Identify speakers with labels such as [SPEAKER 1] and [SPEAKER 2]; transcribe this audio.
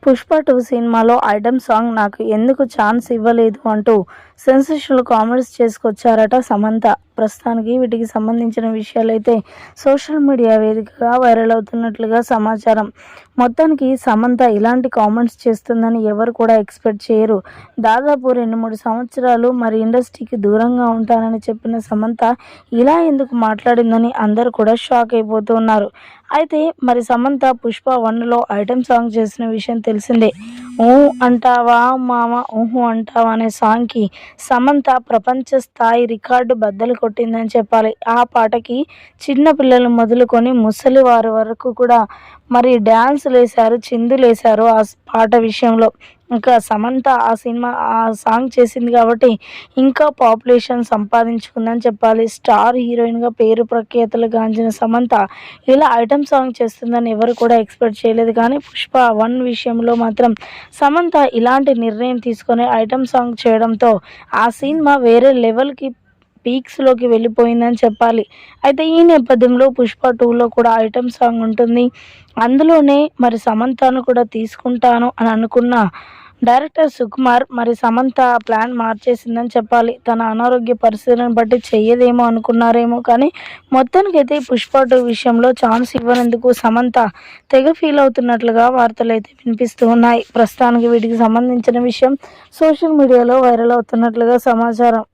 [SPEAKER 1] 'పుష్ప 2' సినిమాలో item song నాకు ఎందుకు ఛాన్స్ ఇవ్వలేదు అంటూ సెన్సేషనల్ కామెంట్స్ చేసుకొచ్చారట సమంత. ప్రస్తుతానికి వీటికి సంబంధించిన విషయాలైతే సోషల్ మీడియా వేదికగా వైరల్ అవుతున్నట్లుగా సమాచారం. మొత్తానికి సమంత ఇలాంటి కామెంట్స్ చేస్తుందని ఎవరు కూడా ఎక్స్పెక్ట్ చేయరు. దాదాపు 2-3 సంవత్సరాలు మరి ఇండస్ట్రీకి దూరంగా ఉంటానని చెప్పిన సమంత ఇలా ఎందుకు మాట్లాడిందని అందరూ కూడా షాక్ అయిపోతూ ఉన్నారు. అయితే మరి సమంత 'పుష్ప 1'లో ఐటెమ్ సాంగ్ చేసిన విషయం తెలిసిందే. 'ఊ అంటావా మామ ఊహు అంటావా' అనే సాంగ్కి సమంత ప్రపంచ స్థాయి రికార్డు బద్దలు కొట్టిందని చెప్పాలి. ఆ పాటకి చిన్న పిల్లలు మొదలుకొని ముసలి వారి వరకు కూడా మరి డ్యాన్సులేశారు, చిందులేశారు ఆ పాట విషయంలో. ఇంకా సమంత ఆ సాంగ్ చేసింది కాబట్టి ఇంకా పాపులేషన్ సంపాదించుకుందని చెప్పాలి. స్టార్ హీరోయిన్గా పేరు ప్రఖ్యాతులు గాంచిన సమంత ఇలా ఐటెమ్ సాంగ్ చేస్తుందని ఎవరు కూడా ఎక్స్పెక్ట్ చేయలేదు. కానీ 'పుష్ప 1' విషయంలో మాత్రం సమంత ఇలాంటి నిర్ణయం తీసుకొని ఐటెమ్ సాంగ్ చేయడంతో ఆ సినిమా వేరే లెవెల్కి పీక్స్లోకి వెళ్ళిపోయిందని చెప్పాలి. అయితే ఈ నేపథ్యంలో 'పుష్ప 2'లో కూడా ఐటెమ్ సాంగ్ ఉంటుంది. అందులోనే మరి సమంతను కూడా తీసుకుంటాను అని అనుకున్న డైరెక్టర్ సుకుమార్ మరి సమంత ప్లాన్ మార్చేసిందని చెప్పాలి. తన అనారోగ్య పరిస్థితులను బట్టి చెయ్యదేమో అనుకున్నారేమో కానీ మొత్తానికైతే 'పుష్ప 2' విషయంలో ఛాన్స్ ఇవ్వనందుకు సమంత తెగ ఫీల్ అవుతున్నట్లుగా వార్తలైతే వినిపిస్తూ ఉన్నాయి. ప్రస్తుతానికి వీటికి సంబంధించిన విషయం సోషల్ మీడియాలో వైరల్ అవుతున్నట్లుగా సమాచారం.